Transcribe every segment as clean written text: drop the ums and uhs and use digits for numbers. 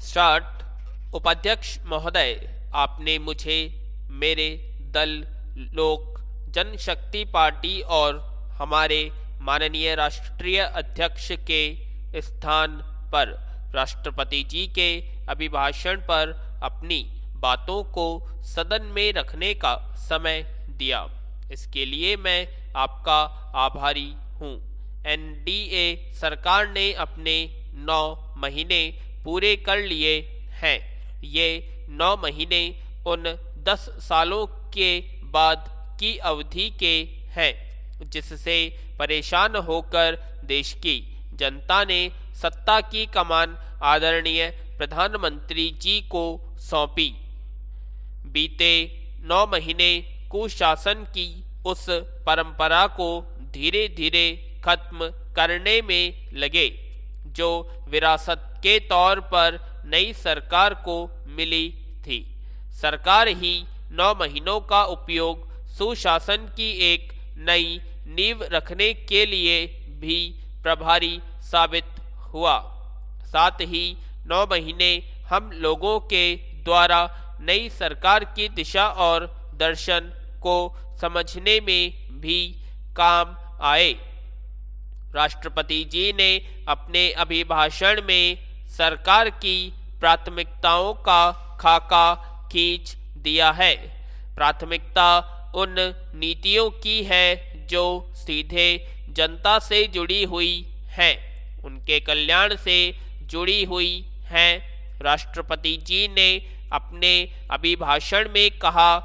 Start. उपाध्यक्ष महोदय, आपने मुझे मेरे दल लोक जनशक्ति पार्टी और हमारे माननीय राष्ट्रीय अध्यक्ष के स्थान पर राष्ट्रपति जी के अभिभाषण पर अपनी बातों को सदन में रखने का समय दिया। इसके लिए मैं आपका आभारी हूँ। एनडीए सरकार ने अपने 9 महीने पूरे कर लिए हैं। ये 9 महीने उन 10 सालों के बाद की अवधि के हैं जिससे परेशान होकर देश की जनता ने सत्ता की कमान आदरणीय प्रधानमंत्री जी को सौंपी। बीते 9 महीने कुशासन की उस परंपरा को धीरे धीरे खत्म करने में लगे जो विरासत के तौर पर नई सरकार को मिली थी। सरकार ही 9 महीनों का उपयोग सुशासन की एक नई नींव रखने के लिए भी प्रभारी साबित हुआ। साथ ही 9 महीने हम लोगों के द्वारा नई सरकार की दिशा और दर्शन को समझने में भी काम आए। राष्ट्रपति जी ने अपने अभिभाषण में सरकार की प्राथमिकताओं का खाका खींच दिया है। प्राथमिकता उन नीतियों की है जो सीधे जनता से जुड़ी हुई हैं, उनके कल्याण से जुड़ी हुई हैं। राष्ट्रपति जी ने अपने अभिभाषण में कहा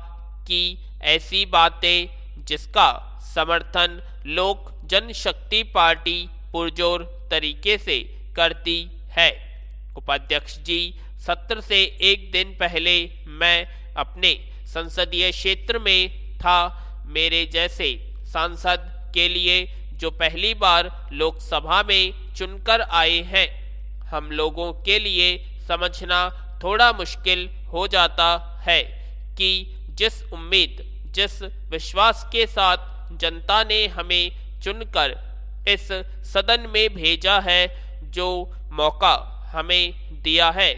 कि ऐसी बातें जिसका समर्थन लोक जनशक्ति पार्टी पुरजोर तरीके से करती है। उपाध्यक्ष जी, सत्र से एक दिन पहले मैं अपने संसदीय क्षेत्र में था। मेरे जैसे सांसद के लिए जो पहली बार लोकसभा में चुनकर आए हैं, हम लोगों के लिए समझना थोड़ा मुश्किल हो जाता है कि जिस उम्मीद, जिस विश्वास के साथ जनता ने हमें चुनकर इस सदन में भेजा है, जो मौका हमें दिया है,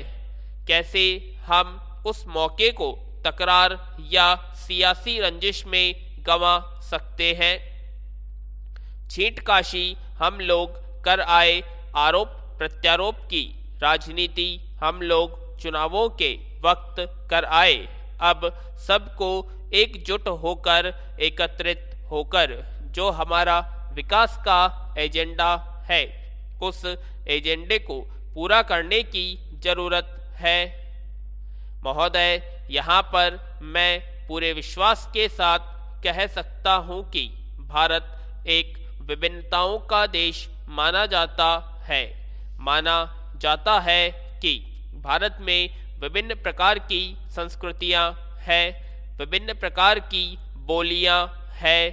कैसे हम उस मौके को तकरार या सियासी रंजिश में गंवा सकते हैं। छींटकाशी हम लोग कर आए, आरोप प्रत्यारोप की राजनीति हम लोग चुनावों के वक्त कर आए। अब सबको एकजुट होकर, एकत्रित होकर जो हमारा विकास का एजेंडा है, उस एजेंडे को पूरा करने की जरूरत है। महोदय, यहाँ पर मैं पूरे विश्वास के साथ कह सकता हूँ कि भारत एक विभिन्नताओं का देश माना जाता है। माना जाता है कि भारत में विभिन्न प्रकार की संस्कृतियाँ हैं, विभिन्न प्रकार की बोलियाँ हैं,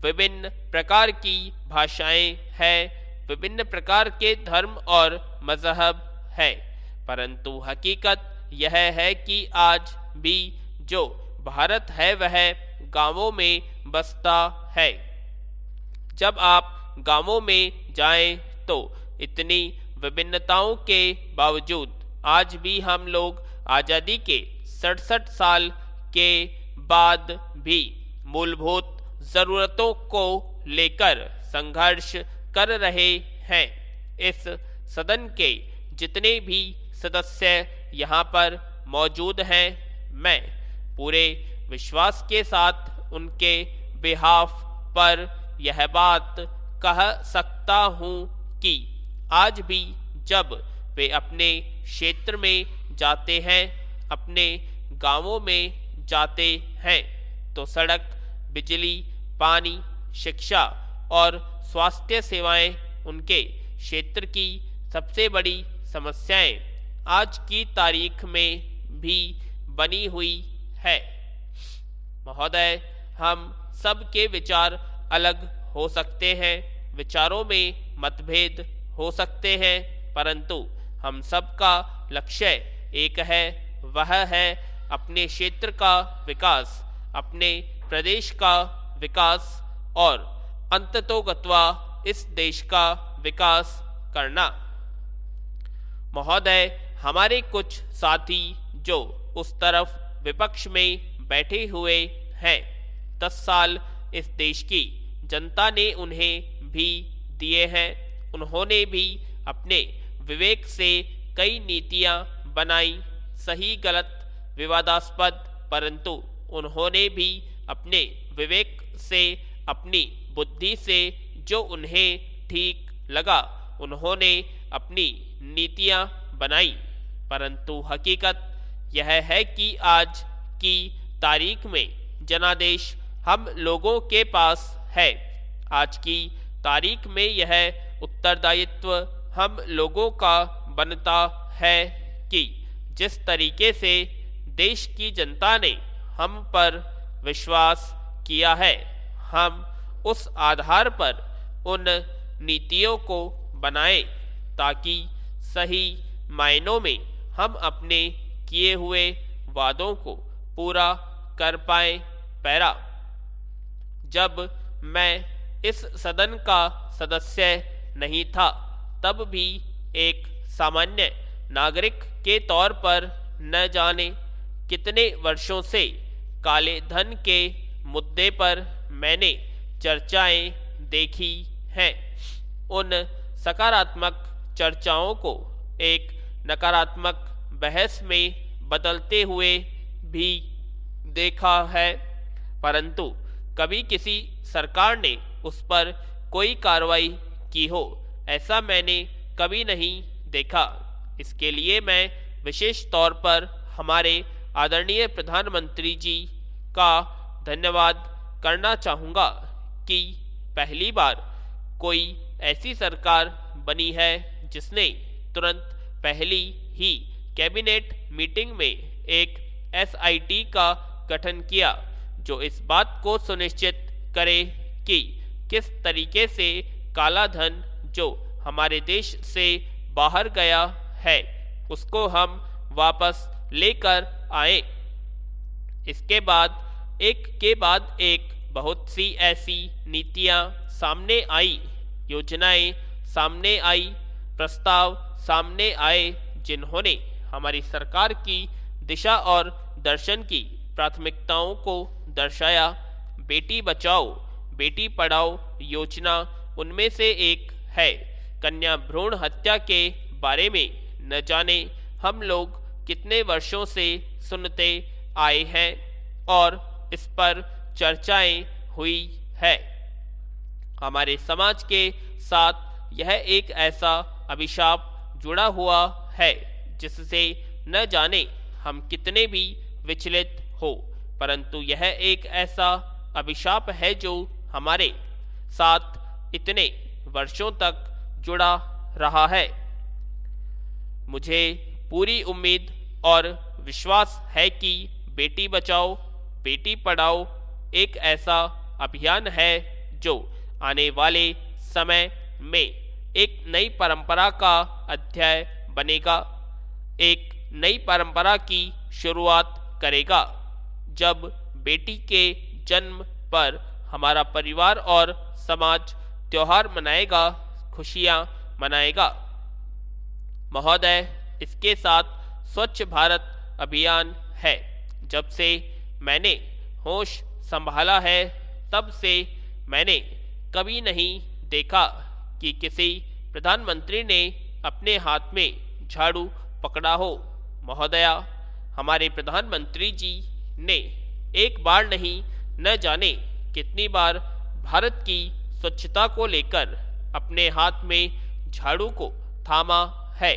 विभिन्न प्रकार की भाषाएं हैं, विभिन्न प्रकार के धर्म और मजहब है। परंतु हकीकत यह है कि आज भी जो भारत है वह गांवों में बसता है। जब आप गांवों में जाएं तो इतनी विभिन्नताओं के बावजूद आज भी हम लोग आज़ादी के 67 साल के बाद भी मूलभूत जरूरतों को लेकर संघर्ष कर रहे हैं। इस सदन के जितने भी सदस्य यहाँ पर मौजूद हैं, मैं पूरे विश्वास के साथ उनके बिहाफ पर यह बात कह सकता हूँ कि आज भी जब वे अपने क्षेत्र में जाते हैं, अपने गांवों में जाते हैं, तो सड़क, बिजली, पानी, शिक्षा और स्वास्थ्य सेवाएं उनके क्षेत्र की सबसे बड़ी समस्याएं आज की तारीख में भी बनी हुई है। महोदय, हम सबके विचार अलग हो सकते हैं, विचारों में मतभेद हो सकते हैं, परंतु हम सबका लक्ष्य एक है, वह है अपने क्षेत्र का विकास, अपने प्रदेश का विकास और अंततोगत्वा इस देश का विकास करना। महोदय, हमारे कुछ साथी जो उस तरफ विपक्ष में बैठे हुए हैं, 10 साल इस देश की जनता ने उन्हें भी दिए हैं। उन्होंने भी अपने विवेक से कई नीतियां बनाई, सही गलत विवादास्पद, परंतु उन्होंने भी अपने विवेक से, अपनी बुद्धि से जो उन्हें ठीक लगा उन्होंने अपनी नीतियां बनाई। परंतु हकीकत यह है कि आज की तारीख में जनादेश हम लोगों के पास है। आज की तारीख में यह उत्तरदायित्व हम लोगों का बनता है कि जिस तरीके से देश की जनता ने हम पर विश्वास किया है, हम उस आधार पर उन नीतियों को बनाएं ताकि सही मायनों में हम अपने किए हुए वादों को पूरा कर पाएं। पैरा, जब मैं इस सदन का सदस्य नहीं था तब भी एक सामान्य नागरिक के तौर पर न जाने कितने वर्षों से काले धन के मुद्दे पर मैंने चर्चाएं देखी हैं। उन सकारात्मक चर्चाओं को एक नकारात्मक बहस में बदलते हुए भी देखा है, परंतु कभी किसी सरकार ने उस पर कोई कार्रवाई की हो ऐसा मैंने कभी नहीं देखा। इसके लिए मैं विशेष तौर पर हमारे आदरणीय प्रधानमंत्री जी का धन्यवाद करना चाहूँगा कि पहली बार कोई ऐसी सरकार बनी है जिसने तुरंत पहली ही कैबिनेट मीटिंग में एक SIT का गठन किया जो इस बात को सुनिश्चित करे कि किस तरीके से काला धन जो हमारे देश से बाहर गया है उसको हम वापस लेकर आए। इसके बाद एक के बाद एक बहुत सी ऐसी नीतियां सामने आई, योजनाएं सामने आई, प्रस्ताव सामने आए जिन्होंने हमारी सरकार की दिशा और दर्शन की प्राथमिकताओं को दर्शाया। बेटी बचाओ बेटी पढ़ाओ योजना उनमें से एक है। कन्या भ्रूण हत्या के बारे में न जाने हम लोग कितने वर्षों से सुनते आए हैं और इस पर चर्चाएं हुई है। हमारे समाज के साथ यह एक ऐसा अभिशाप जुड़ा हुआ है जिससे न जाने हम कितने भी विचलित हो, परंतु यह एक ऐसा अभिशाप है जो हमारे साथ इतने वर्षों तक जुड़ा रहा है। मुझे पूरी उम्मीद और विश्वास है कि बेटी बचाओ बेटी पढ़ाओ एक ऐसा अभियान है जो आने वाले समय में एक नई परंपरा का अध्याय बनेगा, एक नई परंपरा की शुरुआत करेगा। जब बेटी के जन्म पर हमारा परिवार और समाज त्योहार मनाएगा, खुशियां मनाएगा। महोदय, इसके साथ स्वच्छ भारत अभियान है। जब से मैंने होश संभाला है तब से मैंने कभी नहीं देखा कि किसी प्रधानमंत्री ने अपने हाथ में झाड़ू पकड़ा हो। महोदया, हमारे प्रधानमंत्री जी ने एक बार नहीं न जाने कितनी बार भारत की स्वच्छता को लेकर अपने हाथ में झाड़ू को थामा है।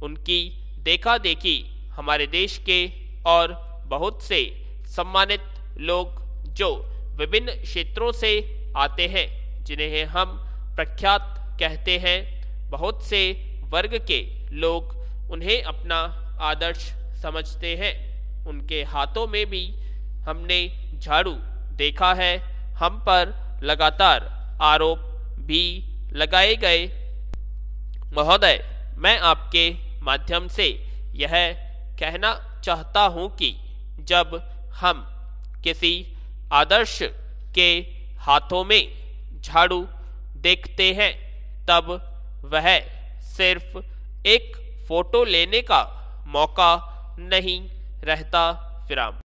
उनकी देखा देखी हमारे देश के और बहुत से सम्मानित लोग जो विभिन्न क्षेत्रों से आते हैं, जिन्हें हम प्रख्यात कहते हैं, बहुत से वर्ग के लोग उन्हें अपना आदर्श समझते हैं। उनके हाथों में भी हमने झाड़ू देखा है। हम पर लगातार आरोप भी लगाए गए। महोदय, मैं आपके माध्यम से यह कहना चाहता हूं कि जब हम किसी आदर्श के हाथों में झाड़ू देखते हैं तब वह सिर्फ एक फोटो लेने का मौका नहीं रहता। विराम।